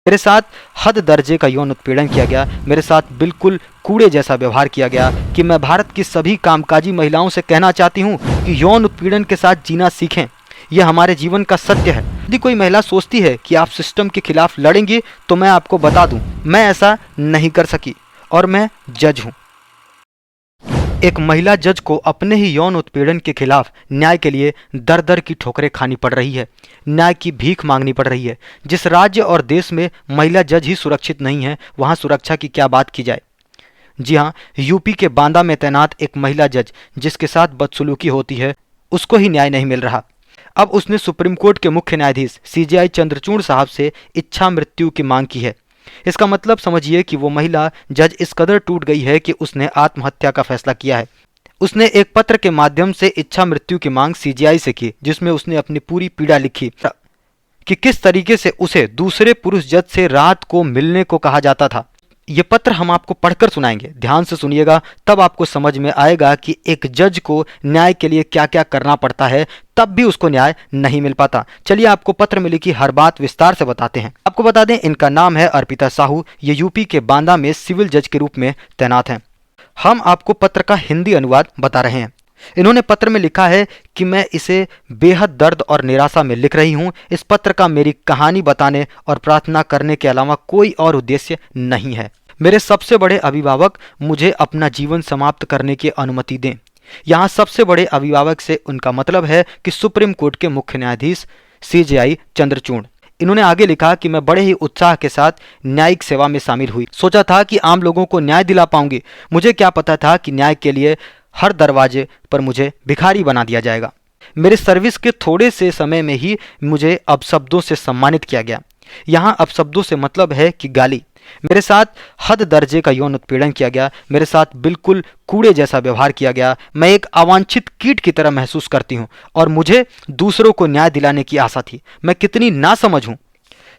मेरे साथ हद दर्जे का यौन उत्पीड़न किया गया। मेरे साथ बिल्कुल कूड़े जैसा व्यवहार किया गया कि मैं भारत की सभी कामकाजी महिलाओं से कहना चाहती हूँ कि यौन उत्पीड़न के साथ जीना सीखें। यह हमारे जीवन का सत्य है। यदि कोई महिला सोचती है कि आप सिस्टम के खिलाफ लड़ेंगे तो मैं आपको बता दूं, मैं ऐसा नहीं कर सकी और मैं जज हूं। एक महिला जज को अपने ही यौन उत्पीड़न के खिलाफ न्याय के लिए दर दर की ठोकरें खानी पड़ रही है, न्याय की भीख मांगनी पड़ रही है। जिस राज्य और देश में महिला जज ही सुरक्षित नहीं है, वहां सुरक्षा की क्या बात की जाए। जी हाँ, यूपी के बांदा में तैनात एक महिला जज जिसके साथ बदसलूकी होती है, उसको ही न्याय नहीं मिल रहा। अब उसने सुप्रीम कोर्ट के मुख्य न्यायाधीश सीजेआई चंद्रचूड़ साहब से इच्छा मृत्यु की मांग की है। इसका मतलब समझिए कि वो महिला जज इस कदर टूट गई है कि उसने आत्महत्या का फैसला किया है। उसने एक पत्र के माध्यम से इच्छा मृत्यु की मांग सीजेआई से की, जिसमें उसने अपनी पूरी पीड़ा लिखी कि किस तरीके से उसे दूसरे पुरुष जज से रात को मिलने को कहा जाता था। ये पत्र हम आपको पढ़कर सुनाएंगे, ध्यान से सुनिएगा, तब आपको समझ में आएगा कि एक जज को न्याय के लिए क्या क्या करना पड़ता है, तब भी उसको न्याय नहीं मिल पाता। चलिए आपको पत्र में लिखी हर बात विस्तार से बताते हैं। आपको बता दें, इनका नाम है अर्पिता साहू। ये यूपी के बांदा में सिविल जज के रूप में तैनात हैं। हम आपको पत्र का हिंदी अनुवाद बता रहे हैं। इन्होंने पत्र में लिखा है कि मैं इसे बेहद दर्द और निराशा में लिख रही हूं। इस पत्र का मेरी कहानी बताने और प्रार्थना करने के अलावा कोई और उद्देश्य नहीं है। मेरे सबसे बड़े अभिभावक मुझे अपना जीवन समाप्त करने की अनुमति दें। यहाँ सबसे बड़े अभिभावक से उनका मतलब है कि सुप्रीम कोर्ट के मुख्य न्यायाधीश सीजेआई चंद्रचूड़। इन्होंने आगे लिखा कि मैं बड़े ही उत्साह के साथ न्यायिक सेवा में शामिल हुई। सोचा था कि आम लोगों को न्याय दिला पाऊंगी। मुझे क्या पता था कि न्याय के लिए हर दरवाजे पर मुझे भिखारी बना दिया जाएगा। मेरे सर्विस के थोड़े से समय में ही मुझे अपशब्दों से सम्मानित किया गया। यहाँ अपशब्दों से मतलब है कि गाली। मेरे साथ हद दर्जे का यौन उत्पीड़न किया गया। मेरे साथ बिल्कुल कूड़े जैसा व्यवहार किया गया। मैं एक अवांछित कीट की तरह महसूस करती हूँ और मुझे दूसरों को न्याय दिलाने की आशा थी। मैं कितनी नासमझ हूँ।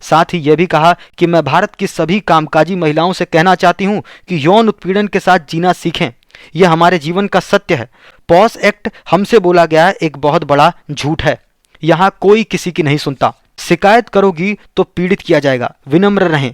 साथ ही यह भी कहा कि मैं भारत की सभी कामकाजी महिलाओं से कहना चाहती हूँ कि यौन उत्पीड़न के साथ जीना सीखें। यह हमारे जीवन का सत्य है। पॉस एक्ट हमसे बोला गया एक बहुत बड़ा झूठ है। यहाँ कोई किसी की नहीं सुनता। शिकायत करोगी तो पीड़ित किया जाएगा। विनम्र रहें।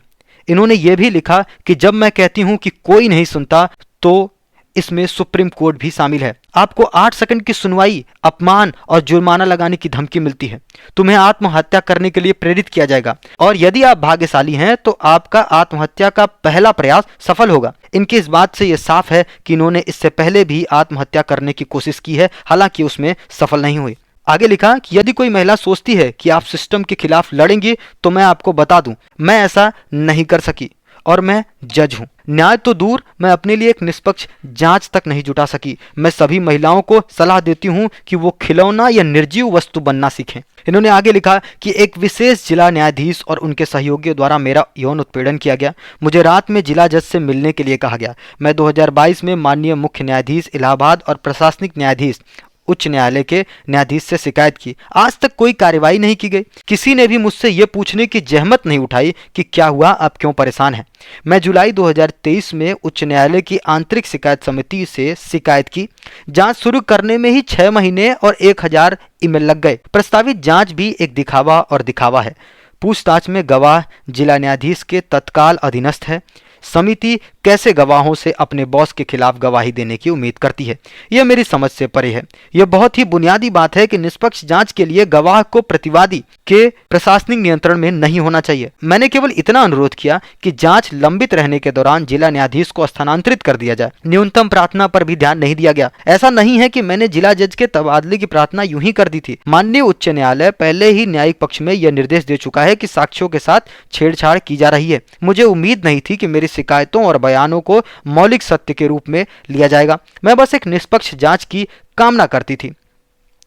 इन्होंने यह भी लिखा कि जब मैं कहती हूं कि कोई नहीं सुनता तो इसमें सुप्रीम कोर्ट भी शामिल है। आपको 8 सेकंड की सुनवाई, अपमान और जुर्माना लगाने की धमकी मिलती है। तुम्हें आत्महत्या करने के लिए प्रेरित किया जाएगा और यदि आप भाग्यशाली हैं तो आपका आत्महत्या का पहला प्रयास सफल होगा। इनकी इस बात से यह साफ है कि इन्होंने इससे पहले भी आत्महत्या करने की कोशिश की है, हालांकि उसमें सफल नहीं हुई। आगे लिखा कि यदि कोई महिला सोचती है कि आप सिस्टम के खिलाफ लड़ेंगे तो मैं आपको बता दूं, मैं ऐसा नहीं कर सकी और मैं जज हूं। न्याय तो दूर, मैं अपने लिए एक निष्पक्ष जांच तक नहीं जुटा सकी। मैं सभी महिलाओं को सलाह देती हूं कि वो खिलौना या निर्जीव वस्तु बनना सीखें। इन्होंने आगे लिखा कि एक विशेष जिला न्यायाधीश और उनके सहयोगियों द्वारा मेरा यौन उत्पीड़न किया गया। मुझे रात में जिला जज से मिलने के लिए कहा गया। मैं 2022 में माननीय मुख्य न्यायाधीश इलाहाबाद और प्रशासनिक न्यायाधीश उच्च न्यायालय के न्यायाधीश से शिकायत की। आज तक कोई कार्रवाई नहीं की गई। किसी ने भी मुझसे यह पूछने की जहमत नहीं उठाई कि क्या हुआ, आप क्यों परेशान हैं। मैं जुलाई 2023 में उच्च न्यायालय की आंतरिक शिकायत समिति से शिकायत की। जांच शुरू करने में ही 6 महीने और 1000 ईमेल लग गए। प्रस्तावित जांच भी एक दिखावा है। पूछताछ में गवाह जिला न्यायाधीश के तत्काल अधीनस्थ है। समिति कैसे गवाहों से अपने बॉस के खिलाफ गवाही देने की उम्मीद करती है, यह मेरी समझ से परे है। यह बहुत ही बुनियादी बात है कि निष्पक्ष जांच के लिए गवाह को प्रतिवादी के प्रशासनिक नियंत्रण में नहीं होना चाहिए। मैंने केवल इतना अनुरोध किया कि जांच लंबित रहने के दौरान जिला न्यायाधीश को स्थानांतरित कर दिया जाए। न्यूनतम प्रार्थना पर भी ध्यान नहीं दिया गया। ऐसा नहीं है कि मैंने जिला जज के तबादले की प्रार्थना यूं ही कर दी थी। माननीय उच्च न्यायालय पहले ही न्यायिक पक्ष में यह निर्देश दे चुका है कि साक्ष्यों के साथ छेड़छाड़ की जा रही है। मुझे उम्मीद नहीं थी कि मेरी शिकायतों और बयानों को मौलिक सत्य के रूप में लिया जाएगा। मैं बस एक निष्पक्ष जांच की कामना करती थी।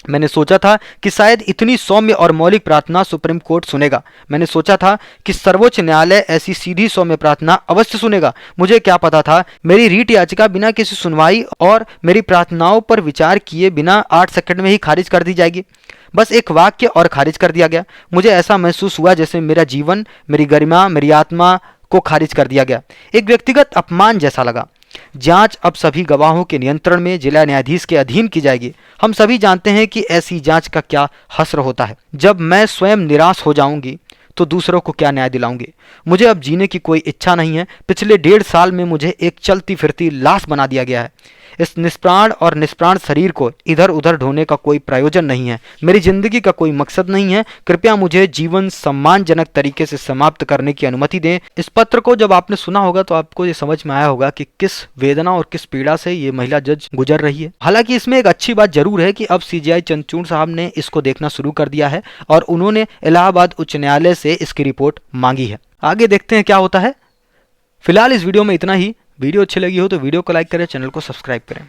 मैंने सोचा था कि शायद इतनी सौम्य और मौलिक प्रार्थना सुप्रीम कोर्ट सुनेगा। मैंने सोचा था कि सर्वोच्च न्यायालय ऐसी सीधी सौम्य प्रार्थना अवश्य सुनेगा। मुझे क्या पता था मेरी रीट याचिका बिना किसी सुनवाई और मेरी प्रार्थनाओं पर विचार किए बिना 8 सेकंड में ही खारिज कर दी जाएगी। बस एक वाक्य और खारिज कर दिया गया। मुझे ऐसा महसूस हुआ जैसे मेरा जीवन, मेरी गरिमा, मेरी आत्मा को खारिज कर दिया गया। एक व्यक्तिगत अपमान जैसा लगा। जांच अब सभी गवाहों के नियंत्रण में जिला न्यायाधीश के अधीन की जाएगी। हम सभी जानते हैं कि ऐसी जांच का क्या हश्र होता है। जब मैं स्वयं निराश हो जाऊंगी तो दूसरों को क्या न्याय दिलाऊंगी। मुझे अब जीने की कोई इच्छा नहीं है। पिछले 1.5 साल में मुझे एक चलती फिरती लाश बना दिया गया है। इस निष्प्राण और निष्प्राण शरीर को इधर उधर ढोने का कोई प्रयोजन नहीं है। मेरी जिंदगी का कोई मकसद नहीं है। कृपया मुझे जीवन सम्मानजनक तरीके से समाप्त करने की अनुमति दें। इस पत्र को जब आपने सुना होगा तो आपको ये समझ में आया होगा कि किस वेदना और किस पीड़ा से ये महिला जज गुजर रही है। हालांकि इसमें एक अच्छी बात जरूर है कि अब सीजेआई चंद्रचूड़ साहब ने इसको देखना शुरू कर दिया है और उन्होंने इलाहाबाद उच्च न्यायालय से इसकी रिपोर्ट मांगी है। आगे देखते हैं क्या होता है। फिलहाल इस वीडियो में इतना ही। वीडियो अच्छी लगी हो तो वीडियो को लाइक करें, चैनल को सब्सक्राइब करें।